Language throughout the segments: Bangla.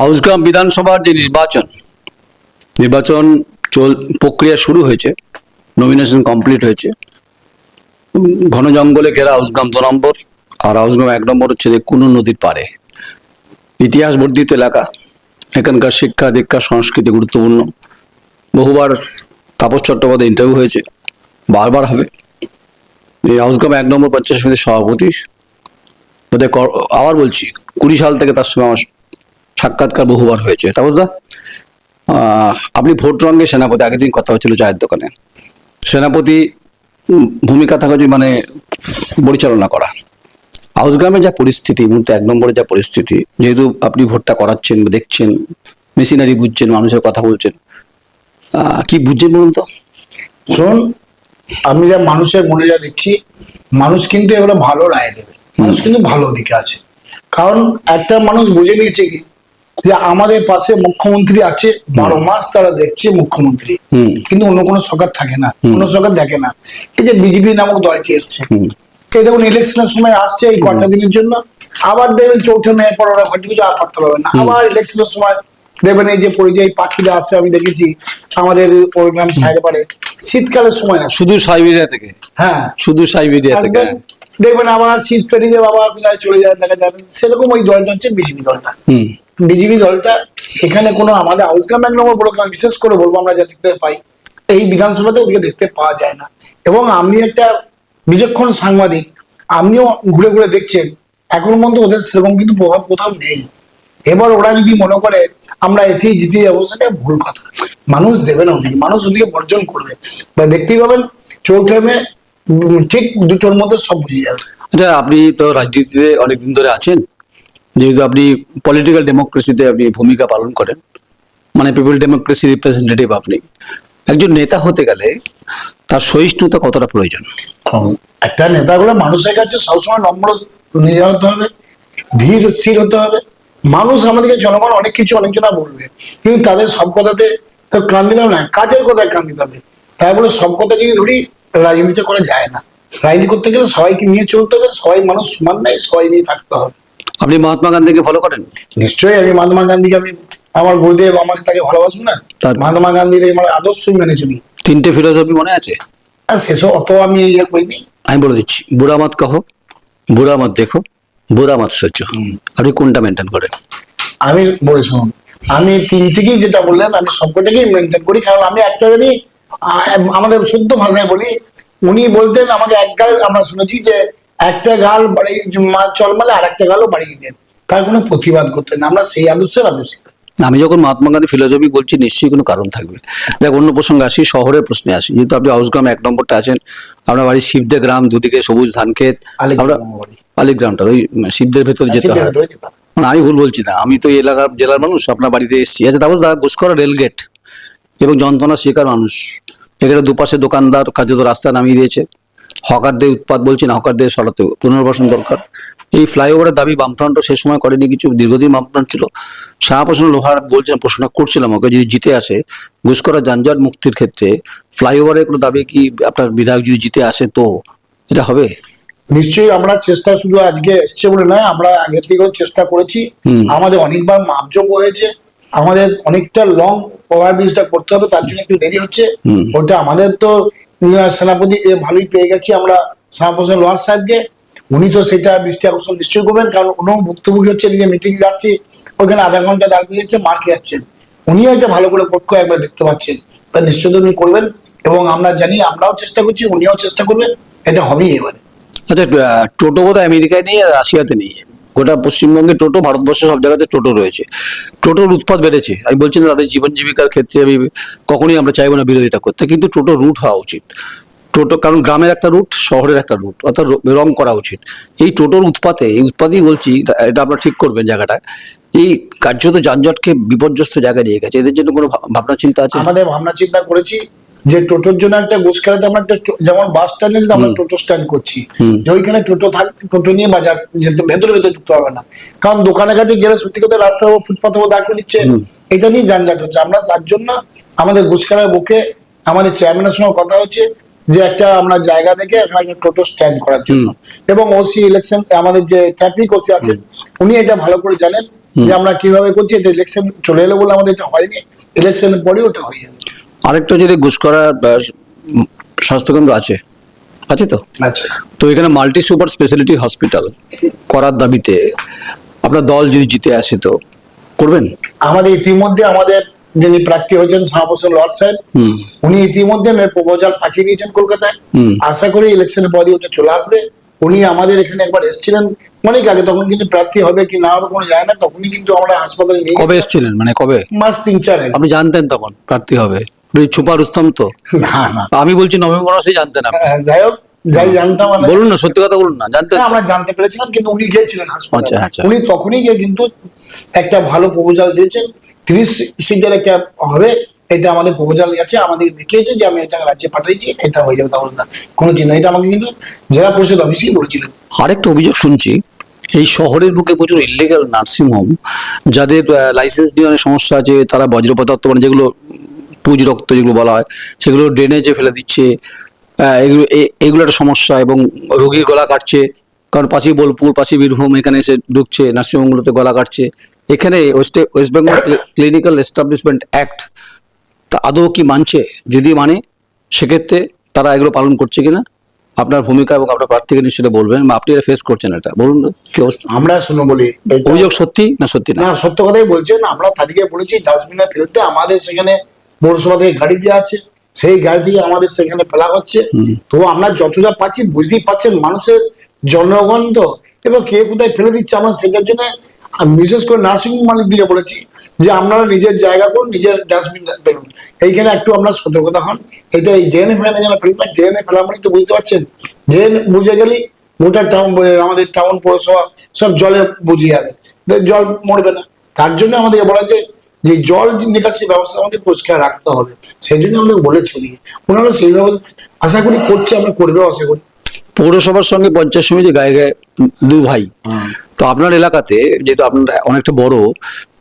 আউসগ্রাম বিধানসভার যে নির্বাচন প্রক্রিয়া শুরু হয়েছে, নমিনেশন কমপ্লিট হয়েছে। ঘন জঙ্গলে ঘেরা আউসগ্রাম 2 নম্বর, আর আউসগ্রাম 1 নম্বর হচ্ছে যে কুনু নদীর পাড়ে। ইতিহাস বর্ধিত এলাকা, এখানকার শিক্ষা দীক্ষা সংস্কৃতি গুরুত্বপূর্ণ। বহুবার তাপস চট্টোপাধ্যায় ইন্টারভিউ হয়েছে, বারবার হবে। এই আউসগ্রাম 1 নম্বর পঞ্চায়েত সমিতির সভাপতি, ওদের আবার বলছি 20 সাল থেকে তার সঙ্গে আমার সাক্ষাৎকার বহুবার হয়েছে। তাপসদা, আপনি ভোট রঙে সেনাপতি, আগের দিন কথা হচ্ছিল চায়ের দোকানে, সেনাপতি ভূমিকা থাকা মানে পরিচালনা করা। আউসগ্রামের যা পরিস্থিতি, মুহূর্তে 1 নম্বরের যা পরিস্থিতি, যেহেতু আপনি ভোটটা করাচ্ছেন, দেখছেন, মেশিনারি বুঝছেন, মানুষের কথা বলছেন, কি বুঝছেন বলুন তো? শুনুন, আমি যা মানুষের মনে যা দেখছি, মানুষ কিন্তু এগুলো ভালো রায় দেবে, মানুষ কিন্তু ভালো দিকে আছে। কারণ একটা মানুষ বুঝে নিয়েছে কি, যে আমাদের পাশে মুখ্যমন্ত্রী আছে, 12 মাস তারা দেখছে মুখ্যমন্ত্রী, কিন্তু অন্য কোনো সরকার থাকে না, কোনো সরকার দেখে না। এই যে বিজেপি নামক দলটি এসছে, এই দেখুন ইলেকশনের সময় আসছে এই কটা দিনের জন্য, আবার দেখবেন 4ঠা মেয়ের পর ওরা হয়তো কিছু আর পারতে পারবে না, আবার ইলেকশনের সময় দেখবেন এই যে পরিযায়ী পাখিরা আসে। আমি দেখেছি আমাদের প্রোগ্রাম সাইডে পারে শীতকালের সময় আসে, শুধু সাইবেরিয়া থেকে, হ্যাঁ শুধু সাইবেরিয়া থেকে দেখবেন আবার শীত পেরিয়ে যাবে, আবার কোথায় চলে যায় দেখা যাবে। সেরকম ওই দলটা হচ্ছে বিজেপি দলটা। বিজেপি দলটা এখানে কোনো আমাদের আউসগ্রাম 1 নম্বর বলে আমি বিশেষ করে বলবো, আমরা যা দেখতে পাই এই বিধানসভাতে ওদিকে দেখতে পাওয়া যায় না। এবং আপনি একটা বিচক্ষণ সাংবাদিক, আপনিও ঘুরে ঘুরে দেখছেন, এখন পর্যন্ত ওদের সেরকম কিন্তু প্রভাব কোথাও নেই। এবার ওরা যদি মনে করে আমরা এতেই জিতে যাবো, সেটা ভুল কথা। মানুষ দেবে না ওদিকে, মানুষ ওদিকে বর্জন করবে, বা দেখতেই পাবেন 4ঠা মে ঠিক 2টোর মধ্যে সব বুঝে যাবে। আচ্ছা, আপনি তো রাজনীতিতে অনেকদিন ধরে আছেন, যেহেতু আপনি পলিটিক্যাল ডেমোক্রেসিতে আপনি ভূমিকা পালন করেন, মানে পিপল ডেমোক্রেসি রিপ্রেজেন্টেটিভ, আপনি একজন নেতা হতে গেলে তার সহিষ্ণুতা কতটা প্রয়োজন? একটা নেতাগুলো মানুষের কাছে সবসময় নম্র নিয়ে হতে হবে, ধীর স্থির হতে হবে। মানুষ আমাদেরকে, জনগণ অনেক কিছু অনেকজনা বলবে, কিন্তু তাদের সব কথাতে তো কান দিলেও না, কাজের কথায় কান দিতে হবে। তাই বলে সব কথা যদি ধরি, রাজনীতি করা যায় না। রাজনীতি করতে গেলে সবাইকে নিয়ে চলতে হবে, সবাই মানুষ সমান নাই, সবাই নিয়ে থাকতে হবে। আপনি মহাত্মা গান্ধীকে ফলো করেন? নিশ্চয়ই, আমি মহাত্মা গান্ধীকে, আমি আমার গুরুদেব, আমাকে তাকে ভালোবাসবো না? মহাত্মা গান্ধীর আমার আদর্শই মেনে চলি। 3টে ফিলোসফি মনে আছে? আর সেসব অত আমি ইয়ে করিনি। আমি বলে দিচ্ছি, বুড়া মত কহো, বুড়া মত দেখো, বুড়া মত সহ্য। আপনি কোনটা মেনটেন করেন? আমি বলে শুনুন, আমি 3 থেকেই যেটা বললেন আমি সবকটাকেই মেনটেন করি। কারণ আমি একটা জানি, আমাদের শুদ্ধ ভাষায় বলি, উনি বলতেন আমাকে এক গাল, আমরা শুনেছি যে একটা গাল বাড়িয়ে চল মালে আর একটা গালও বাড়িয়ে দেন, তার কোনো প্রতিবাদ করতেন। আমরা সেই আদর্শের আদর্শী। আমি যখন মহাত্মা গান্ধী ফিলোসফি বলছি, নিশ্চয়ই কোনো কারণ থাকবে। দেখ, অন্য প্রসঙ্গে আসি, শহরের প্রশ্নে আসি। যেহেতু আপনি আউসগ্রাম 1 নম্বরটা আছেন, আপনার বাড়ি শিবদে গ্রাম, দুদিকে সবুজ ধান ক্ষেত, আলিগ্রামটা ওই শিবদের ভেতরে যেতে হয়। মানে আমি ভুল বলছি না, আমি তো এই এলাকার জেলার মানুষ, আপনার বাড়িতে এসেছি। আচ্ছা তাপস দা, ঘুষখোর রেলগেট এবং যন্ত্রণার শিকার মানুষ, এখানে দুপাশে দোকানদার কার্যত রাস্তা নামিয়ে দিয়েছে। হকারদের উৎপাত বলছি না, হকারদের সরাতে পুনর্বাসন দরকার। এই ফ্লাইওভারের দাবি বামফ্রন্টও সে সময় করেনি কিছু, দীর্ঘদিন বামফ্রন্ট ছিল। শাহপ্রসন্ন লোহার বলছিলাম, প্রশ্ন করছিলাম ওকে, যদি জিতে আসে ঘুষখোরা যানজট মুক্তির ক্ষেত্রে ফ্লাইওভারের কোনো দাবি কি আপনার বিধায়ক যদি জিতে আসে তো এটা হবে? নিশ্চয়ই, আমরা চেষ্টা শুধু আজকে এসছে বলে নয়, আমরা আগে থেকেও চেষ্টা করেছি। আমাদের অনেকবার মাপযোগ্য হয়েছে, আমাদের অনেকটা লং ওভার ব্রিজটা করতে হবে, তার জন্য একটু দেরি হচ্ছে। ওটা আমাদের তো সেনাপতি ভালোই পেয়ে গেছি আমরা, শাহপ্রসন্ন লোহার সাহেবকে। উনি তো সেটা দৃষ্টি আকর্ষণ নিশ্চয়ই করবেন, কারণ উনিও ভুক্তভোগী হচ্ছে, নিজে মিটিং যাচ্ছি, ওইখানে আধা ঘন্টা দাঁড়িয়ে যাচ্ছে, মার খেয়ে যাচ্ছেন। উনিও এটা ভালো করে পক্ষ একবার দেখতে পাচ্ছেন, তা নিশ্চয়ই উনি করবেন। এবং আমরা জানি, আমরাও চেষ্টা করছি, উনিও চেষ্টা করবেন, এটা হবেই এবারে। আচ্ছা, টোটো বোধহয় আমেরিকায় নেই আর রাশিয়াতে নেই, গোটা পশ্চিমবঙ্গে টোটো, ভারতবর্ষে সব জায়গাতে টোটো রয়েছে। টোটোর উৎপাদ বেড়েছে, আমি বলছি না তাদের জীবন জীবিকার ক্ষেত্রে আমি কখনোই আমরা চাইবো না বিরোধিতা করতে, কিন্তু টোটো রুট হওয়া উচিত। টোটো, কারণ গ্রামের একটা রুট, শহরের একটা রুট, অর্থাৎ রং করা উচিত। এই টোটোর উৎপাতে, এই উৎপাতেই বলছি, এটা আপনারা ঠিক করবেন জায়গাটা, এই কার্যত যানজটকে বিপর্যস্ত জায়গায় নিয়ে গেছে। এদের জন্য কোনো ভাবনা চিন্তা আছে? আমাদের ভাবনা চিন্তা করেছি যে টোটোর জন্য একটা গোসখালাতে আমরা একটা, যেমন বাস স্ট্যান্ড আছে আমরা টোটো স্ট্যান্ড করছি, যে ওইখানে টোটো থাকবে, টোটো নিয়ে বাজার যেতে ভেতরে ভেতরে ঢুকতে হবে না। কারণ দোকানের কাছে গেলে সত্যি কথা রাস্তার উপর ফুটপাথ উপর দাঁড় করে দিচ্ছে, এটা নিয়ে যানজট হচ্ছে। আমরা তার জন্য আমাদের গোসখালার বুকে আমাদের চেয়ারম্যানের সঙ্গে কথা হচ্ছে যে একটা আমরা জায়গা দেখে এখানে টোটো স্ট্যান্ড করার জন্য। এবং ওসি ইলেকশন, আমাদের যে ট্রাফিক ওসি আছেন, উনি এটা ভালো করে জানেন, যে আমরা কিভাবে করছি, এটা ইলেকশন চলে এলো বলে আমাদের এটা হয়নি, ইলেকশনের পরে ওটা হয়ে যাবে। আরেকটা যেটা গুসকরা স্বাস্থ্যকেন্দ্র আছে আছে তো, আচ্ছা, তো এখানে মাল্টি সুপার স্পেশালিটি হসপিটাল করার দাবিতে আপনার দল যদি জিতে আসে তো করবেন? আমাদের ইতিমধ্যে আমাদের যিনি প্রার্থী হয়েছেন শাহবুসুল লর্ড সাহেব, উনি ইতিমধ্যে প্রপোজাল পাঠিয়ে দিয়েছেন কলকাতায়। আশা করি ইলেকশনের পরে ওটা চলে আসবে। উনি আমাদের এখানে একবার এসেছিলেন অনেক আগে, তখন কিন্তু প্রার্থী হবে কি না হবে কোনো যায় না, তখনই কিন্তু আমরা হাসপাতালে নিয়ে কবে গেছিলাম। এসেছিলেন, মানে কবে? মাস 3-4 আগে। আপনি জানতেন তখন প্রার্থী হবে? ছুপা রুস্তম তো? না না, আমি বলছি নভেম্বর মাসে জানতেন আপনি? যাই হোক, যাই জানতাম আমরা। বলুন না, সত্যি কথা বলুন না, জানতেন? হ্যাঁ, আমরা জানতে পেরেছিলাম, কিন্তু উনি গিয়েছিলেন হাসপাতালে। আচ্ছা, আচ্ছা। উনি তখনই গিয়ে কিন্তু একটা ভালো প্রপোজাল দিয়েছেন, 30 সিটের একটা হবে, এটা আমাদের প্রপোজাল আছে, আমাদের দেখিয়েছে যে আমি এটা রাজ্যে পাঠাইছি, এটা হয়ে যাবে, তাহলে না কোনো চিন্তা। এটা আমাকে কিন্তু জেলা পরিষদ অফিসেই বলেছিলেন। আরেকটা অভিযোগ শুনছি, এই শহরের বুকে প্রচুর ইলিগাল নার্সিংহোম, যাদের লাইসেন্স নিয়ে অনেক সমস্যা আছে, তারা বজ্র পদার্থ মানে যেগুলো পুজ রক্ত যেগুলো বলা হয় সেগুলো ড্রেনেজে ফেলে দিচ্ছে। এগুলো একটা সমস্যা, এবং রোগীর গলা কাটছে, কারণ পাশে বোলপুর, পাশে বীরভূম, এখানে এসে ঢুকছে নার্সিংহোমগুলোতে গলা কাটছে। এখানে West Bengal clinical establishment act তা আদৌ কি মানছে? যদি মানে সেক্ষেত্রে তারা এগুলো পালন করছে কিনা, আপনার ভূমিকা এবং আপনার প্রার্থীকে নিশ্চয়ই বলবেন, বা আপনি এটা ফেস করছেন, এটা বলুন তো কি অবস্থা? আমরা শুনো বলি, এটা- অভিযোগ সত্যি না সত্যি না? না, সত্য কথাই বলছেন। আমরা তাদেরকে বলেছি ডাস্টবিনে ফেলতে, আমাদের সেখানে পৌরসভা থেকে গাড়ি দেওয়া আছে, সেই গাড়ি দিয়ে আমাদের সেখানে ফেলা হচ্ছে। তো আমরা যতটা পাচ্ছি, বুঝতেই পাচ্ছেন মানুষের জনগণ তো, এবার কে কোথায় ফেলে দিচ্ছে আমরা সেটার জন্য বিশেষ করে নার্সিংহোম মালিক দিকে বলেছি যে আপনারা নিজের জায়গা করুন, নিজের ডাস্টবিন ফেলুন, এইখানে একটু আপনার সতর্কতা হন। এটা এই ড্রেনে ফেলে যেন ফেলুন না, ড্রেনে ফেলা মানে তো বুঝতে পারছেন, ড্রেন বুঝে গেলেই গোটা টাউন, আমাদের টাউন পৌরসভা সব জলে বুঝিয়ে যাবে, জল মরবে না। তার জন্য আমাদেরকে বলা যায় যে জল নিকাশি ব্যবস্থা আমাদের পরিষ্কার রাখতে হবে, সেই জন্য আমাদের বলেছি ওদিকে, ওনারা সেইভাবে আশা করি করছে, আমরা করবেও আশা করি। পৌরসভার সঙ্গে পঞ্চায়েত সমিতি গায়ে গায়ে দু ভাই, তো আপনার এলাকাতে যেহেতু আপনার অনেকটা বড়,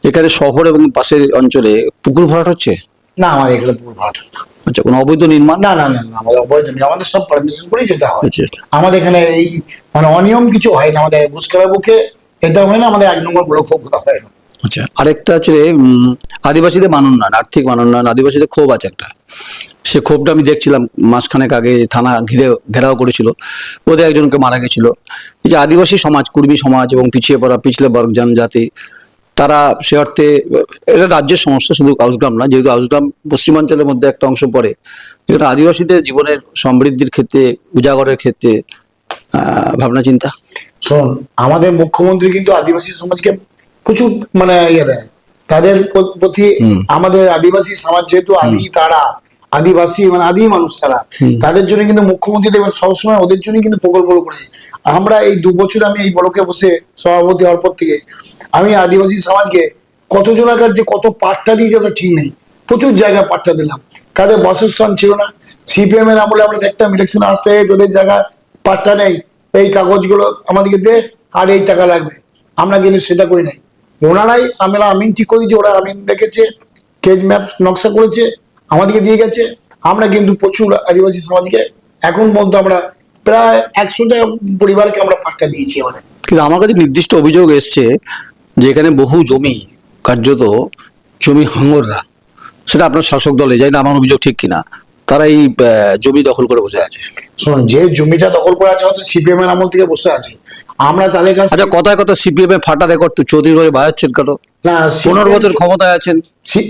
এখানে শহর এবং পাশের অঞ্চলে পুকুর ভরাট হচ্ছে? না, আমাদের এখানে পুরো ভালো না। আচ্ছা, কোনো অবৈধ নির্মাণ? না না না না, আমাদের অবৈধ নেই, আমাদের সব পারমিশন করেই যেটা হয়। আচ্ছা, আচ্ছা। আমাদের এখানে এই মানে অনিয়ম কিছু হয় না, আমাদের বুসকারের বুকে এটা হয় না, আমাদের 1 নম্বর ব্লক কোথাও হয় না। আচ্ছা, আরেকটা আছে আদিবাসীদের মানোন্নয়ন, আর্থিক মানোন্নয়ন, আদিবাসীদের ক্ষোভ আছে একটা। সে ক্ষোভটা আমি দেখছিলাম মাসখানেক আগে, থানা ঘেরাও করেছিল, ওদের একজনকে মারা গেছিল। এই যে আদিবাসী সমাজ, কুর্মী সমাজ এবং পিছিয়ে পড়া পিছলে বর্গ জনজাতি, তারা সে অর্থে এটা রাজ্যের সমস্যা, শুধু আউসগ্রাম না, যেহেতু আউসগ্রাম পশ্চিমাঞ্চলের মধ্যে একটা অংশ পড়ে, এখানে আদিবাসীদের জীবনের সমৃদ্ধির ক্ষেত্রে, উজাগরের ক্ষেত্রে ভাবনা চিন্তা। শোন, আমাদের মুখ্যমন্ত্রী কিন্তু আদিবাসী সমাজকে প্রচুর মানে ইয়ে দেয়, তাদের প্রতি। আমাদের আদিবাসী সমাজ যেহেতু আদি, তারা আদিবাসী মানে আদি মানুষ, তারা তাদের জন্য কিন্তু মুখ্যমন্ত্রী দেবেন সবসময় ওদের জন্য কিন্তু প্রকল্প করেছে। আমরা এই 2 বছর আমি এই ব্লকে বসে সভাপতি হওয়ার পর থেকে আমি আদিবাসী সমাজকে কতজনাকার যে কত পাট্টা দিয়েছে তা ঠিক নেই, প্রচুর জায়গায় পাট্টা দিলাম। তাদের বাসস্থান ছিল না, সিপিএম এর আমলে আমরা দেখতাম ইলেকশন আসতে, তোদের জায়গা পাট্টা নেই, এই কাগজগুলো আমাদেরকে দে, আর এই টাকা লাগবে। আমরা কিন্তু সেটা করি নাই, ওনারাই আমরা আমিন ঠিক করেছি, ওরা আমিন দেখেছে, কেজ ম্যাপ নকশা করেছে, আমাদেরকে দিয়ে গেছে। আমরা কিন্তু প্রচুর আদিবাসী সমাজকে এখন পর্যন্ত আমরা প্রায় 100টা পরিবারকে আমরা পাট্টা দিয়েছি আমাদের। কিন্তু আমার কাছে নির্দিষ্ট অভিযোগ এসছে যে এখানে বহু জমি, কার্যত জমি হাঙররা, সেটা আপনার শাসক দলে, জানি না আমার অভিযোগ ঠিক কিনা, তারা এই জমি দখল করে বসে আছে। শুনুন, যে জমিটা দখল করে আছে হয়তো সিপিএম এর আমল থেকে বসে আছে, আমরা তাদের কাছে আচ্ছা, কথায় কথা সিপিএম এর ফাটা রেকর্ড তো 34 বছর বাজাচ্ছেন কেন? না 15 বছর ক্ষমতায় আছেন।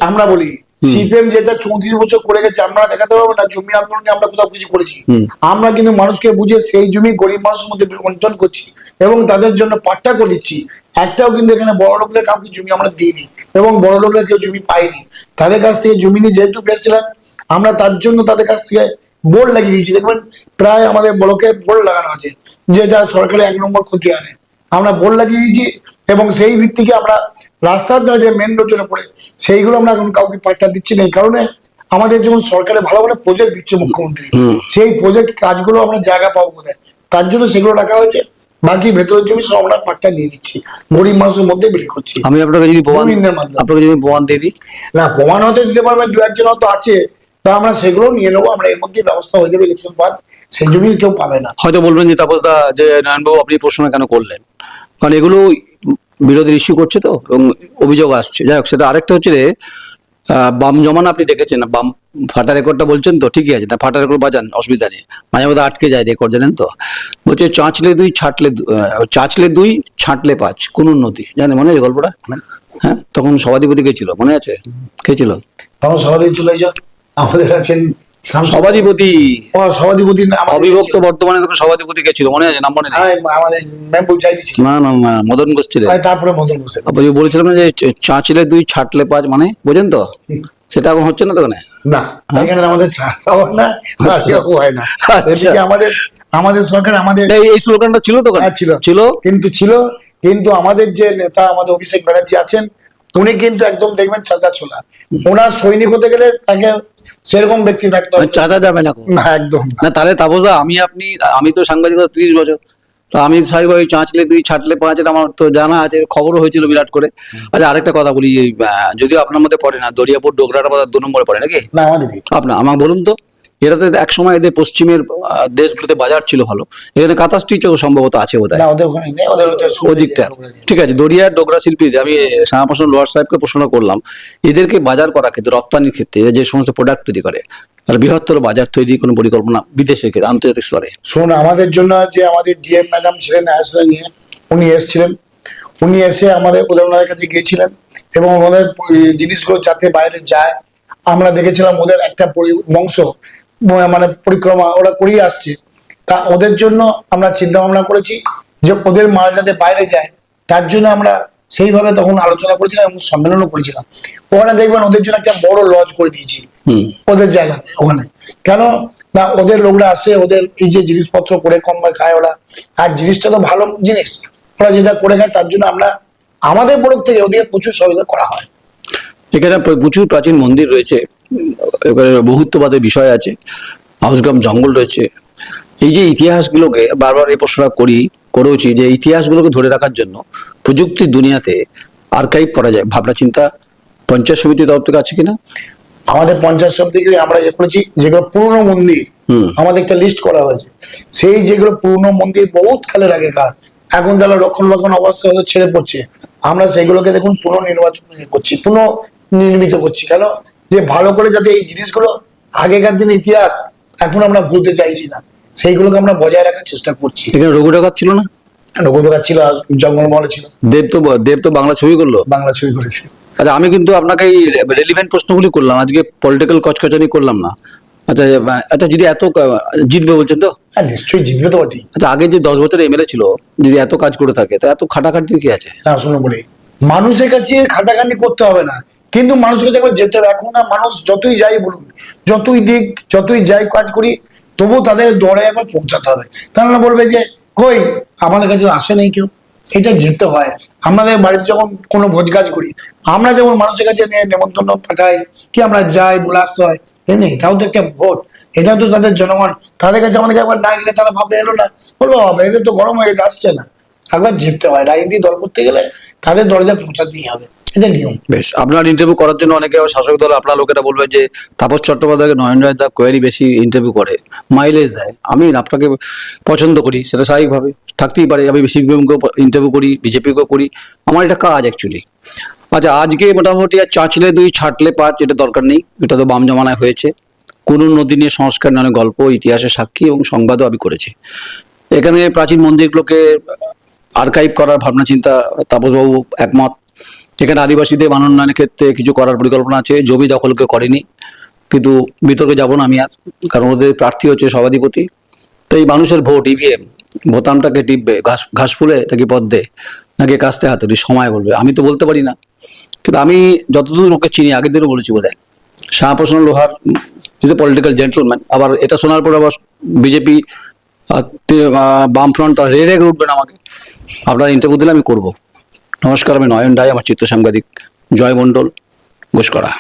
আমরা বলি সিপিএম যেটা 34 বছর করে গেছে, আমরা দেখাতে পারবো না জমি আন্দোলনে আমরা কোথাও কিছু করেছি? আমরা কিন্তু মানুষকে বুঝে সেই জমি গরিব মানুষের মধ্যে বন্টন করছি এবং তাদের জন্য পাট্টা করে দিচ্ছি। একটাও কিন্তু এখানে বড় লোকদের কাউকে জমি আমরা দিইনি এবং বড় লোকরা কেউ জমি পাইনি। তাদের কাছ থেকে জমি নিয়ে যেহেতু পেয়েছিলাম, আমরা তার জন্য তাদের কাছ থেকে বোর্ড লাগিয়ে দিয়েছি। দেখবেন প্রায় আমাদের ব্লকে বোর্ড লাগানো আছে, যে যা সরকারি 1 নম্বর ক্ষতি আনে, আমরা বোর্ড লাগিয়ে দিয়েছি। এবং সেই ভিত্তিকে আমরা রাস্তার দ্বারা যে মেন রোডে পড়ে সেইগুলো আমরা এখন কাউকে পাট্টা দিচ্ছি না। এই কারণে আমাদের যখন সরকারে ভালো ভালো প্রজেক্ট দিচ্ছে মুখ্যমন্ত্রী, সেই প্রজেক্ট কাজগুলো আমরা জায়গা পাবো কোথায়, তার জন্য সেগুলো রাখা হয়েছে। বাকি ভেতরের জমি সব আমরা পাট্টা দিয়ে দিচ্ছি, গরিব মানুষের মধ্যে বিক্রি করছি। আমি আপনাকে যদি জমিনের মাধ্যমে। আপনাকে যদি প্রমাণ দিয়ে দিই, না, প্রমাণ হয়তো দিতে পারবেন, 2-1 জন হয়তো আছে, তা আমরা সেগুলো নিয়ে নেবো। আমরা এর মধ্যে ব্যবস্থা হয়ে যাবে, ইলেকশন বাদ সেই জমি কেউ পাবে না। হয়তো বলবেন যে তাপসদা, যে নয়নবাবু আপনি প্রশ্ন কেন করলেন, কারণ এগুলো বিরোধী ইস্যু করছে তো, এবং অভিযোগ আসছে। যাই হোক, সেটা আরেকটা হচ্ছে রে, বাম জমানা আপনি দেখেছেন না, বাম ফাটা রেকর্ডটা বলছেন তো, ঠিকই আছে, না ফাটা রেকর্ড বাজান, অসুবিধা নেই, মাঝে মধ্যে আটকে যায় রেকর্ড, জানেন তো। বলছে চাঁচলে দুই চাঁচলে দুই ছাঁটলে পাঁচ, কোন উন্নতি, জানেন, মনে আছে গল্পটা? হ্যাঁ, তখন সভাধিপতি কে ছিল মনে আছে? কে ছিল তখন সভাপতি চলে যাও, আমাদের আছেন সভাধিপতি? সভাধিপতি না, আমাদের অবিভক্ত বর্তমানে তখন সভাধিপতি কে ছিল মনে আছে? নাম মনে নেই? আমাদের মেম্বর চাই দিচ্ছি, না না না, মদন ঘোষ ছিলেন। তারপরে মদন বসে বলেছিলাম না যে চাঁচলে দুই ছাঁটলে পাঁচ, মানে বোঝেন তো? সেটা এখন হচ্ছে না তো ওখানে। না, এখানে আমাদের ছাড়াও না, আসিয়াও হয় না। আচ্ছা। এদিকে আমাদের সরকার আমাদের এই স্লোগানটা ছিল তো ওখানে? হ্যাঁ, ছিল ছিল। কিন্তু আমাদের যে নেতা আমাদের অভিষেক ব্যানার্জি আছেন, উনি কিন্তু একদম দেখবেন চাঁদা ছোলা। ওনার সৈনিক হতে গেলে তাকে সেরকম ব্যক্তি থাকতে হবে। চাঁদা যাবে না না, একদম না। না, তাহলে তাপসদা, আমি তো সাংবাদিকতা 30 বছর, তো আমি স্বাভাবিক চাঁচলে দুই ছাঁটলে পাঁচ, এটা আমার তো জানা আছে, খবরও হয়েছিল বিরাট করে। আচ্ছা, আরেকটা কথা বলি, এই, যদিও আপনার মধ্যে পড়ে না, দরিয়াপুর ডোগরাটা বোধহয় 2 নম্বরে পড়ে নাকি? না, আমাদেরই। আমাকে বলুন তো, এটাতে এক সময় এদের পশ্চিমের দেশগুলোতে বাজার ছিল ভালো, এখানে কাঁথা স্টিচও সম্ভবত আছে বোধহয় না, ওদের ওখানে নেই, ওদের ওদিকটা। ঠিক আছে, দরিয়ার ডোগরা শিল্পী, আমি শ্যামাপ্রসাদ লোহার সাহেবকে প্রশ্ন করলাম, এদেরকে বাজার করার ক্ষেত্রে, রপ্তানির ক্ষেত্রে, এরা যে সমস্ত প্রোডাক্ট তৈরি করে, আর বৃহত্তর বাজার তৈরি কোনো পরিকল্পনা বিদেশে ক্ষেত্রে, আন্তর্জাতিক স্তরে? শোন, আমাদের জন্য যে আমাদের ডিএম ম্যাডাম ছিলেন আয়সা নিয়ে, উনি এসেছিলেন, উনি এসে ওদের ওনাদের কাছে গিয়েছিলেন, এবং ওদের জিনিসগুলো যাতে বাইরে যায়, আমরা দেখেছিলাম ওদের একটা বংশ মানে পরিক্রমা ওরা করিয়ে আসছে। তা ওদের জন্য আমরা চিন্তা ভাবনা করেছি যে ওদের মাল যাতে বাইরে যায়, তার জন্য আমরা সেইভাবে তখন আলোচনা করেছিলাম এবং সম্মেলনও করেছিলাম। ওখানে দেখবেন ওদের জন্য একটা বড় লজ করে দিয়েছি ওদের জায়গাতে ওখানে। কেন না, ওদের লোকরা আসে, ওদের এই যে জিনিসপত্র করে কম খায় ওরা, আর জিনিসটা তো ভালো জিনিস, ওরা যেটা করে খায়, তার জন্য আমরা আমাদের বড় থেকে ওদের প্রচুর সহযোগিতা করা হয়। এখানে প্রচুর প্রাচীন মন্দির রয়েছে, এখানে বহুত্ববাদের বিষয় আছে, আউসগ্রাম জঙ্গল রয়েছে। এই যে ইতিহাসগুলোকে বারবার এই প্রশ্নটা করেওছি, যে ইতিহাসগুলোকে ধরে রাখার জন্য প্রযুক্তির দুনিয়াতে আর্কাইভ করা যায়, ভাবনা চিন্তা পঞ্চায়েত সমিতির তরফ থেকে আছে কিনা? আমাদের পঞ্চায়েত সমিতি থেকে আমরা ইয়ে করেছি, যেগুলো পুরনো মন্দির আমাদের একটা লিস্ট করা হয়েছে, সেই যেগুলো পুরনো মন্দির বহুত কালের আগেকার, এখন তাহলে রক্ষণাবেক্ষণ অবস্থা হয়তো ছেড়ে পড়ছে, আমরা সেগুলোকে দেখুন পুনর্নির্বাচন করছি, পুনর্নির্মিত করছি। কেন, যে ভালো করে যাতে এই জিনিসগুলো আগেকার দিনের ইতিহাস এখন আমরা ভুলতে চাইছি না, সেইগুলোকে আমরা বজায় রাখার চেষ্টা করছি। এখানে রঘু ডাকাত ছিল না? রঘু ডাকাত ছিল, জঙ্গলমহলে ছিল। দেব তো বাংলা ছবি করলো, বাংলা ছবি করেছে। আচ্ছা, আমি কিন্তু আপনাকে এই রেলিভেন্ট প্রশ্নগুলি করলাম, আজকে পলিটিক্যাল কচকচানি করলাম না। আচ্ছা আচ্ছা, যদি এত জিতবে বলছেন তো? হ্যাঁ, নিশ্চয়ই জিতবে তো বটেই। আচ্ছা, আগে যে 10 বছরের এমএলএ ছিল, যদি এত কাজ করে থাকে, তা এত খাটাখাটি কি আছে? না, শুনো বলি, মানুষের কাছে খাটাখাটি করতে হবে না, কিন্তু মানুষের কাছে একবার যেতে হবে। এখন না, মানুষ যতই যাই বলুন, যতই দিক, যতই যাই কাজ করি, তবু তাদের দৌড়ে একবার পৌঁছাতে হবে। তারা বলবে যে কই আমাদের কাছে আসে নেই কেউ, এটা যেতে হয়। আমাদের বাড়িতে যখন কোনো ভোজ কাজ করি, আমরা যেমন মানুষের কাছে নেমন্তন্ন পাঠাই, কি আমরা যাই, বলে আসতে হয়, তেমনি এটাও তো একটা ভোট, এটাও তো তাদের জনগণ, তাদের কাছে আমাদেরকে একবার না গেলে তারা ভাববে এলো না, বলবো হবে এদের তো গরম হয়ে গেছে, আসছে না। একবার যেতে হয়, রাজনীতি দল করতে গেলে তাদের দরজায় পৌঁছাতেই হবে, এটা নিয়ম। বেশ, আপনার ইন্টারভিউ করার জন্য অনেকে শাসক দল, আপনার লোকেরা বলবে যে তাপস চট্টোপাধ্যায়কে নয়ন রায় দা কোয়ারি বেশি ইন্টারভিউ করে, মাইলেজ দেয়। আমি আপনাকে পছন্দ করি, সেটা স্বাভাবিকভাবে থাকতেই পারে, আমি সিপিএমকেও ইন্টারভিউ করি, বিজেপিকেও করি, আমার এটা কাজ অ্যাকচুয়ালি। আচ্ছা, আজকে মোটামুটি আর চাঁচলে দুই ছাঁটলে পাঁচ, এটা দরকার নেই, এটা তো বাম জমানায় হয়েছে। কোন নদী নিয়ে সংস্কার নামে গল্প, ইতিহাসের সাক্ষী এবং সংবাদও আমি করেছি। এখানে প্রাচীন মন্দিরগুলোকে আর্কাইভ করার ভাবনা চিন্তা, তাপসবাবু একমত। এখানে আদিবাসীদের মানোন্নয়নের ক্ষেত্রে কিছু করার পরিকল্পনা আছে, জমি দখলকে করেনি, কিন্তু বিতর্কে যাব না আমি আর, কারণ ওদের প্রার্থী হচ্ছে সভাধিপতি। তো এই মানুষের ভোট, ইভিএম, বোতামটাকে টিপবে, ঘাস ফুলে নাকি পদ্মে, নাকি কাস্তে হাতুড়ি, সময় বলবে, আমি তো বলতে পারি না। কিন্তু আমি যতদূর ওকে চিনি, আগের দিনও বলেছি বোধ হয়, শ্যামাপ্রসাদ লোহার ইজ এ পলিটিক্যাল জেন্টলম্যান। আবার এটা শোনার পর আবার বিজেপি বামফ্রন্ট রেগে উঠবেন আমাকে। আপনার ইন্টারভিউ দিলে আমি করবো। নমস্কার, আমি নয়ন রায়, আমার চিত্র সাংবাদিক জয় মণ্ডল, ঘোষকরা।